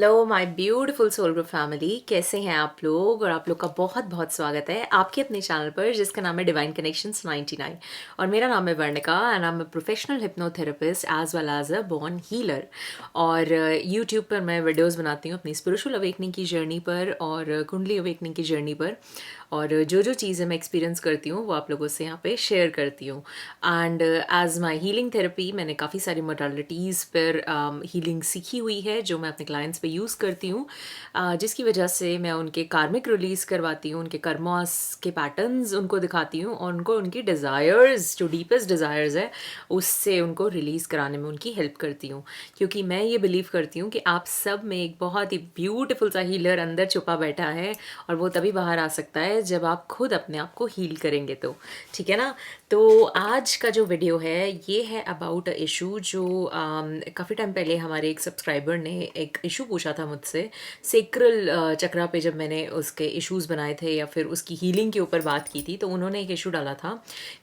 Hello my beautiful soul group family, कैसे हैं आप लोग। और आप लोग का बहुत बहुत स्वागत है आपके अपने चैनल पर जिसका नाम है डिवाइन कनेक्शंस 99। और मेरा नाम है Varnika and I am a professional hypnotherapist as well as a born healer. और यूट्यूब पर मैं वीडियोस बनाती हूँ अपनी स्पिरिचुअल अवेकनिंग की जर्नी पर और कुंडली अवेकनिंग की जर्नी पर। और जो जो चीज़ें मैं एक्सपीरियंस करती हूँ वो आप लोगों से यहाँ पे शेयर करती हूँ। And as my healing therapy मैंने काफ़ी सारी मोडालिटीज़ पर हीलिंग सीखी हुई है जो मैं अपने क्लाइंट्स पे यूज़ करती हूँ, जिसकी वजह से मैं उनके कार्मिक रिलीज़ करवाती हूँ, उनके कर्मास के पैटर्न्स उनको दिखाती हूँ और उनको उनकी डिज़ायर्स जो डीपेस्ट डिज़ायर्स है उससे उनको रिलीज़ कराने में उनकी हेल्प करती हूँ। क्योंकि मैं ये बिलीव करती हूँ कि आप सब में एक बहुत ही ब्यूटीफुल सा हीलर अंदर छुपा बैठा है और वो तभी बाहर आ सकता है जब आप खुद अपने आप को हील करेंगे। तो ठीक है ना। तो आज का जो वीडियो है ये है अबाउट अ इशू जो काफ़ी टाइम पहले हमारे एक सब्सक्राइबर ने एक इशू पूछा था मुझसे। सेक्रल चक्रा पे जब मैंने उसके इश्यूज बनाए थे या फिर उसकी हीलिंग के ऊपर बात की थी तो उन्होंने एक इशू डाला था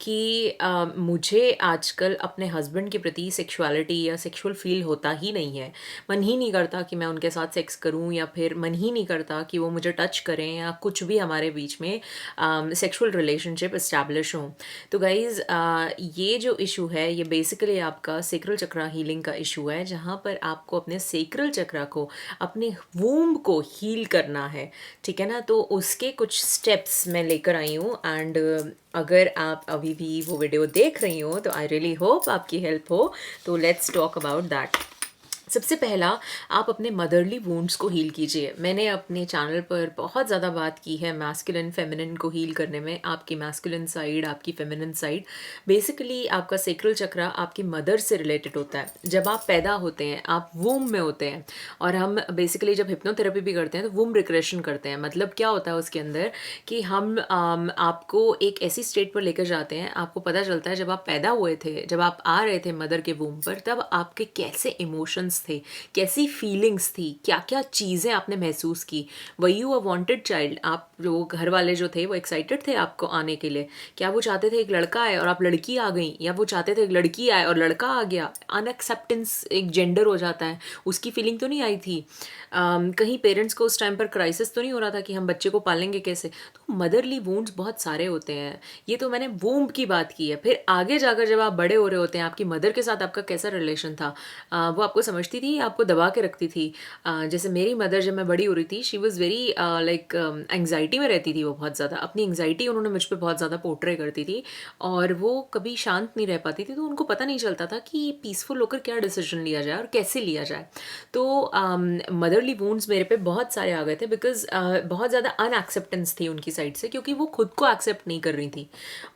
कि मुझे आजकल अपने हस्बैंड के प्रति सेक्सुअलिटी या सेक्सुअल फील होता ही नहीं है। मन ही नहीं करता कि मैं उनके साथ सेक्स करूं या फिर मन ही नहीं करता कि वो मुझे टच करें या कुछ भी हमारे बीच में सेक्सुअल रिलेशनशिप इस्टेब्लिश हो। तो गाइज ये जो इशू है ये बेसिकली आपका सेक्रल चक्रा हीलिंग का इशू है, जहाँ पर आपको अपने सेक्रल चक्रा को, अपने वूम्ब को हील करना है। ठीक है ना। तो उसके कुछ स्टेप्स मैं लेकर आई हूँ एंड अगर आप अभी भी वो वीडियो देख रही हो तो आई रियली होप आपकी हेल्प हो। तो लेट्स टॉक अबाउट दैट। सबसे पहला, आप अपने मदरली वूंड्स को हील कीजिए। मैंने अपने चैनल पर बहुत ज़्यादा बात की है मैस्कुलिन फेमिनिन को हील करने में। आपकी मैस्कुलिन साइड, आपकी फेमिनिन साइड, बेसिकली आपका सेक्रल चक्रा आपकी मदर से रिलेटेड होता है। जब आप पैदा होते हैं आप वूम में होते हैं और हम बेसिकली जब हिप्नोथेरेपी भी करते हैं तो वूम रिग्रेशन करते हैं। मतलब क्या होता है उसके अंदर कि हम आपको एक ऐसी स्टेट पर लेकर जाते हैं। आपको पता चलता है जब आप पैदा हुए थे, जब आप आ रहे थे मदर के वूम पर, तब आपके कैसे इमोशंस थे, कैसी फीलिंग्स थी, क्या क्या चीज़ें आपने महसूस की। Were you a wanted child. आप जो घर वाले जो थे वो एक्साइटेड थे आपको आने के लिए। क्या वो चाहते थे एक लड़का आए और आप लड़की आ गई, या वो चाहते थे एक लड़की आए और लड़का आ गया। अनएक्सेप्टेंस एक जेंडर हो जाता है, उसकी फीलिंग तो नहीं आई थी। कहीं पेरेंट्स को उस टाइम पर क्राइसिस तो नहीं हो रहा था कि हम बच्चे को पालेंगे कैसे। तो मदरली वूंड्स बहुत सारे होते हैं। ये तो मैंने वूम्ब की बात की है। फिर आगे जाकर जब आप बड़े हो रहे होते हैं, आपकी मदर के साथ आपका कैसा रिलेशन था, वो आपको समझती थी, आपको दबा के रखती थी। जैसे मेरी मदर जब मैं बड़ी हो रही थी, she was very like anxiety में रहती थी। वो बहुत ज़्यादा अपनी एंग्जाइटी उन्होंने मुझ पर बहुत ज़्यादा पोर्ट्रे करती थी और वो कभी शांत नहीं रह पाती थी। तो उनको पता नहीं चलता था कि पीसफुल होकर क्या डिसीजन लिया जाए और कैसे लिया जाए। तो मदरली वूंड्स मेरे पे बहुत सारे आ गए थे बिकॉज बहुत ज़्यादा अनएक्सेप्टेंस थी उनकी साइड से, क्योंकि वो खुद को एक्सेप्ट नहीं कर रही थी।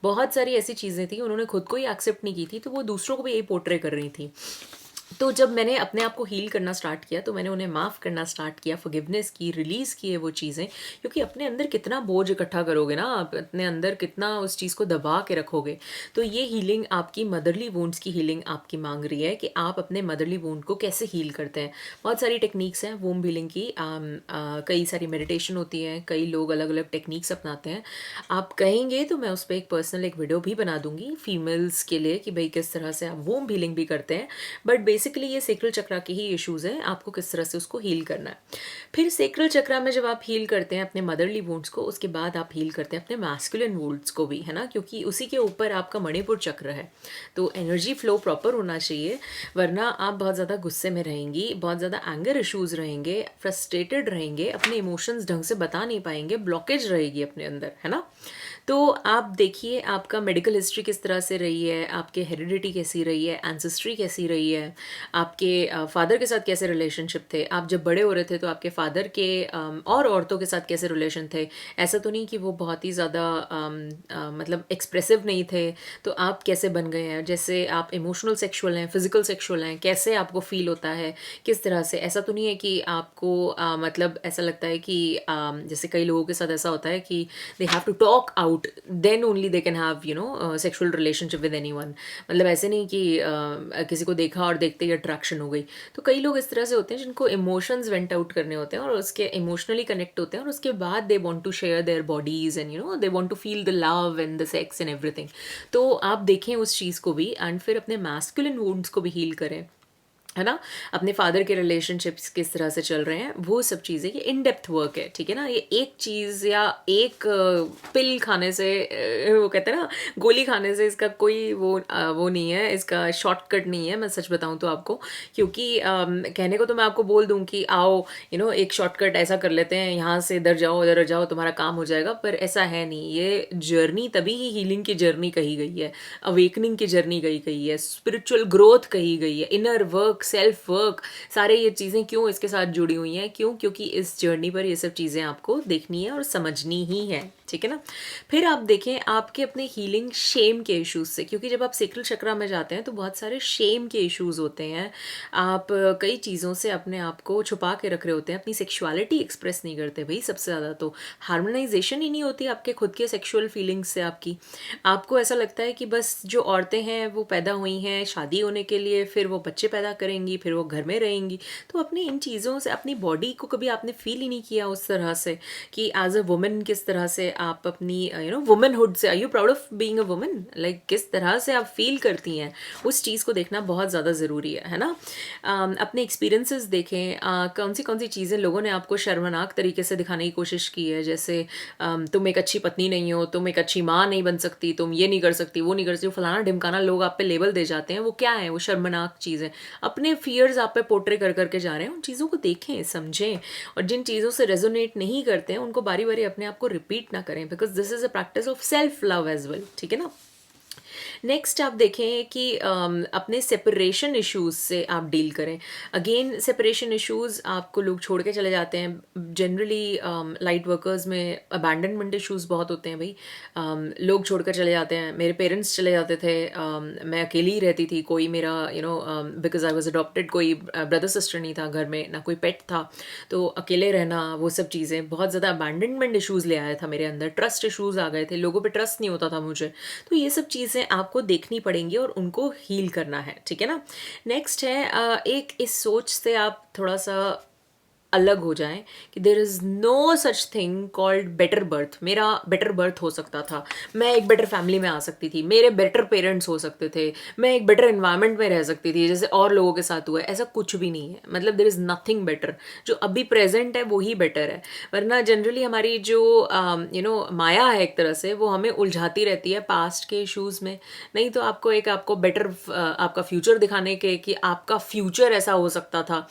बहुत सारी ऐसी चीज़ें थी उन्होंने खुद को ही एक्सेप्ट नहीं की थी, तो वो दूसरों को भी यही पोर्ट्रे कर रही थी। तो जब मैंने अपने आप को हील करना स्टार्ट किया तो मैंने उन्हें माफ़ करना स्टार्ट किया, फॉरगिवनेस की, रिलीज़ किए वो चीज़ें। क्योंकि अपने अंदर कितना बोझ इकट्ठा करोगे ना आप, अपने अंदर कितना उस चीज़ को दबा के रखोगे। तो ये हीलिंग आपकी मदरली वूंड्स की हीलिंग आपकी मांग रही है कि आप अपने मदरली वूंड को कैसे हील करते हैं। बहुत सारी टेक्निक्स हैं वूम हीलिंग की। कई सारी मेडिटेशन होती है, कई लोग अलग अलग टेक्निक्स अपनाते हैं। आप कहेंगे तो मैं उस पर एक पर्सनल एक वीडियो भी बना दूंगी फीमेल्स के लिए कि भाई किस तरह से आप वूम हीलिंग भी करते हैं। बट बेसिकली ये सेक्रल चक्रा के ही इश्यूज हैं, आपको किस तरह से उसको हील करना है। फिर सेक्रल चक्रा में जब आप हील करते हैं अपने मदरली वुंड्स को, उसके बाद आप हील करते हैं अपने मैस्कुलिन वुंड्स को भी, है ना, क्योंकि उसी के ऊपर आपका मणिपुर चक्र है। तो एनर्जी फ्लो प्रॉपर होना चाहिए, वरना आप बहुत ज़्यादा गुस्से में रहेंगी, बहुत ज़्यादा एंगर इश्यूज रहेंगे, फ्रस्ट्रेटेड रहेंगे, अपने इमोशंस ढंग से बता नहीं पाएंगे, ब्लॉकेज रहेगी अपने अंदर, है ना। तो आप देखिए आपका मेडिकल हिस्ट्री किस तरह से रही है, आपके हेरिडिटी कैसी रही है, एंसेस्ट्री कैसी रही है, आपके फादर के साथ कैसे रिलेशनशिप थे, आप जब बड़े हो रहे थे तो आपके फादर के और औरतों के साथ कैसे रिलेशन थे। ऐसा तो नहीं कि वो बहुत ही ज़्यादा मतलब एक्सप्रेसिव नहीं थे, तो आप कैसे बन गए हैं। जैसे आप इमोशनल सेक्सुअल हैं, फिजिकल सेक्सुअल हैं, कैसे आपको फील होता है, किस तरह से। ऐसा तो नहीं है कि आपको मतलब ऐसा लगता है कि जैसे कई लोगों के साथ ऐसा होता है कि they have to talk out then only they can have sexual relationship with anyone. मतलब ऐसे नहीं कि किसी को देखा और देखते ही अट्रैक्शन हो गई। तो कई लोग इस तरह से होते हैं जिनको इमोशंस वेंट आउट करने होते हैं और उसके इमोशनली कनेक्ट होते हैं और उसके बाद they want to share their bodies and they want to feel the love and the sex and everything. तो आप देखें उस चीज़ को भी एंड फिर अपने मैस्कुलिन वुंड्स को भी हील करें। है ना, अपने फादर के रिलेशनशिप्स किस तरह से चल रहे हैं, वो सब चीज़ें, ये इन डेप्थ वर्क है, ठीक है ना। ये एक चीज़ या एक पिल खाने से वो कहते हैं ना, गोली खाने से इसका कोई वो नहीं है, इसका शॉर्टकट नहीं है, मैं सच बताऊं तो आपको। क्योंकि कहने को तो मैं आपको बोल दूं कि आओ एक शॉर्टकट ऐसा कर लेते हैं, यहाँ से इधर जाओ उधर जाओ तुम्हारा काम हो जाएगा, पर ऐसा है नहीं। ये जर्नी तभी ही हीलिंग की जर्नी कही गई है, अवेकनिंग की जर्नी कही गई है, स्पिरिचुअल ग्रोथ कही गई है, इनर वर्क, सेल्फ वर्क, सारे ये चीज़ें क्यों इसके साथ जुड़ी हुई हैं, क्यों? क्योंकि इस जर्नी पर ये सब चीज़ें आपको देखनी है और समझनी ही है, ठीक है ना। फिर आप देखें आपके अपने हीलिंग शेम के इश्यूज से, क्योंकि जब आप सेक्रल चक्रा में जाते हैं तो बहुत सारे शेम के इश्यूज होते हैं। आप कई चीज़ों से अपने आप को छुपा के रख रहे होते हैं, अपनी सेक्सुअलिटी एक्सप्रेस नहीं करते भाई। सबसे ज़्यादा तो हार्मोनाइजेशन ही नहीं होती आपके खुद के सेक्सुअल फीलिंग्स से। आपको ऐसा लगता है कि बस जो औरतें हैं वो पैदा हुई हैं शादी होने के लिए, फिर वो बच्चे पैदा करेंगी, फिर वो घर में रहेंगी। तो अपनी इन चीज़ों से अपनी बॉडी को कभी आपने फील ही नहीं किया उस तरह से कि एज अ वुमन किस तरह से आप अपनी वुमनहुड से, are you proud of being a woman, like किस तरह से आप फील करती हैं, उस चीज़ को देखना बहुत ज़्यादा ज़रूरी है ना। अपने एक्सपीरियंसेस देखें, कौन सी चीज़ें लोगों ने आपको शर्मनाक तरीके से दिखाने की कोशिश की है, जैसे तुम एक अच्छी पत्नी नहीं हो, तुम एक अच्छी माँ नहीं बन सकती, तुम ये नहीं कर सकती, वो नहीं कर सकती, फलाना ढिमकाना लोग आप पे लेबल दे जाते हैं। वो क्या है? वो शर्मनाक चीज़ है। अपने फियर्स आप पे पोर्ट्रे कर करके जा रहे हैं। उन चीज़ों को देखें, समझें, और जिन चीज़ों से रेजोनेट नहीं करते हैं उनको बारी बारी अपने आप को रिपीट ना करें, because this is a practice of self love as well, ठीक है ना। नेक्स्ट आप देखें कि अपने सेपरेशन इश्यूज से आप डील करें। अगेन सेपरेशन इश्यूज, आपको लोग छोड़ के चले जाते हैं। जनरली लाइट वर्कर्स में अबैंडनमेंट इश्यूज बहुत होते हैं भाई। लोग छोड़कर चले जाते हैं। मेरे पेरेंट्स चले जाते थे, मैं अकेली ही रहती थी, कोई मेरा बिकॉज आई वॉज अडॉप्टेड, कोई ब्रदर सिस्टर नहीं था घर में, ना कोई पेट था, तो अकेले रहना, वो सब चीज़ें बहुत ज़्यादा अबैंडनमेंट इश्यूज ले आया था मेरे अंदर। ट्रस्ट इश्यूज आ गए थे, लोगों पे ट्रस्ट नहीं होता था मुझे। तो ये सब चीज़ें आपको देखनी पड़ेंगी और उनको हील करना है, ठीक है ना। नेक्स्ट है एक इस सोच से आप थोड़ा सा अलग हो जाएं कि there is no such thing called better birth. मेरा बेटर बर्थ हो सकता था, मैं एक बेटर फैमिली में आ सकती थी, मेरे बेटर पेरेंट्स हो सकते थे, मैं एक बेटर इन्वायरमेंट में रह सकती थी जैसे और लोगों के साथ हुआ है। ऐसा कुछ भी नहीं है, मतलब देर इज़ नथिंग बेटर। जो अभी प्रेजेंट है वही बेटर है। वरना जनरली हमारी जो माया है एक तरह से, वो हमें उलझाती रहती है पास्ट के इश्यूज़ में। नहीं तो आपको बेटर आपका फ्यूचर दिखाने के कि आपका फ्यूचर ऐसा हो सकता था,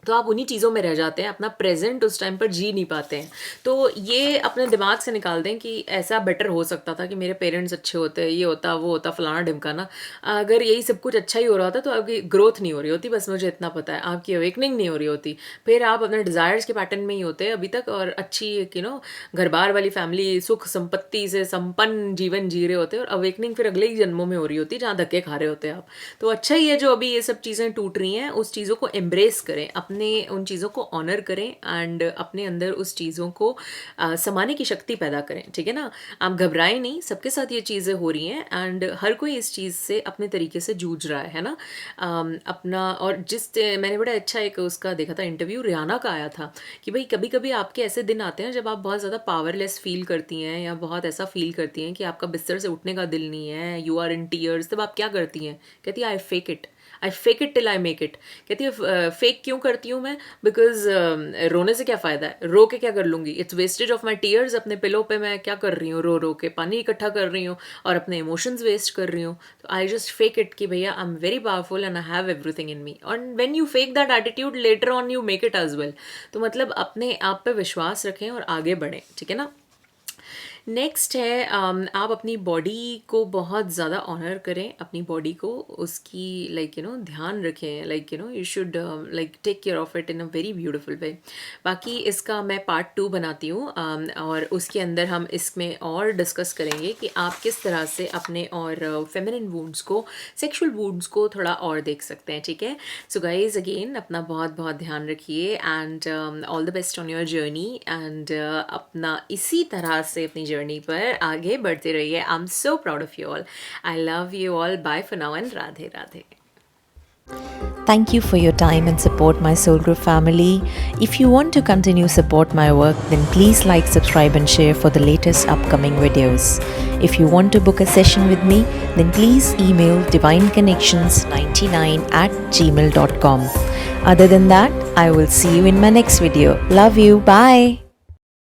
तो आप उन्हीं चीज़ों में रह जाते हैं, अपना प्रेजेंट उस टाइम पर जी नहीं पाते हैं। तो ये अपने दिमाग से निकाल दें कि ऐसा बेटर हो सकता था कि मेरे पेरेंट्स अच्छे होते, ये होता वो होता फलाना ढिमकाना। अगर यही सब कुछ अच्छा ही हो रहा था तो आपकी ग्रोथ नहीं हो रही होती, बस मुझे इतना पता है। आपकी अवेकनिंग नहीं हो रही होती, फिर आप अपने डिज़ायर्स के पैटर्न में ही होते अभी तक, और अच्छी घर बार वाली फैमिली, सुख संपत्ति से संपन्न जीवन जी रहे होते, और अवेकनिंग फिर अगले ही जन्मों में हो रही होती जहाँ धक्के खा रहे होते आप। तो अच्छा ही है जो अभी ये सब चीज़ें टूट रही हैं, उस चीज़ों को एम्ब्रेस करें, अपने उन चीज़ों को ऑनर करें, एंड अपने अंदर उस चीज़ों को समाने की शक्ति पैदा करें, ठीक है ना। आप घबराएं नहीं, सबके साथ ये चीज़ें हो रही हैं, एंड हर कोई इस चीज़ से अपने तरीके से जूझ रहा है ना। अपना, और मैंने बड़ा अच्छा एक उसका देखा था इंटरव्यू, रियाना का आया था कि भाई कभी कभी आपके ऐसे दिन आते हैं जब आप बहुत ज़्यादा पावरलेस फील करती हैं, या बहुत ऐसा फील करती हैं कि आपका बिस्तर से उठने का दिल नहीं है, यू आर इन टीयर्स। तब आप क्या करती हैं? कहती है I fake it till I make it. कहती है फेक क्यों करती हूँ मैं? बिकॉज रोने से क्या फ़ायदा है, रो के क्या कर लूँगी? It's wastage of my tears. अपने पिलो पे मैं क्या कर रही हूँ, रो रो के पानी इकट्ठा कर रही हूँ और अपने इमोशंस वेस्ट कर रही हूँ। तो आई जस्ट फेक इट कि भैया I am very powerful and I have everything in me, और when you fake that attitude later on you make it as well. तो मतलब अपने आप पे विश्वास रखें और आगे बढ़ें, ठीक है ना। नेक्स्ट है आप अपनी बॉडी को बहुत ज़्यादा ऑनर करें, अपनी बॉडी को, उसकी ध्यान रखें, you should take care of it in a very beautiful way. बाकी इसका मैं पार्ट 2 बनाती हूँ, और उसके अंदर हम इसमें और डिस्कस करेंगे कि आप किस तरह से अपने और फेमिनिन वुंड्स को, सेक्सुअल वुंड्स को थोड़ा और देख सकते हैं, ठीक है। सो गाइज अगेन अपना बहुत बहुत ध्यान रखिए, and all the best on your journey, and अपना इसी तरह से अपनी जर्नी पर आगे बढ़ते रहिए। I am so proud of you all. I love you all. Bye for now and Radhe Radhe. Thank you for your time and support, my Soul Group family. If you want to continue support my work, then please like, subscribe and share for the latest upcoming videos. If you want to book a session with me, then please email divineconnections99@gmail.com. Other than that, I will see you in my next video. Love you. Bye.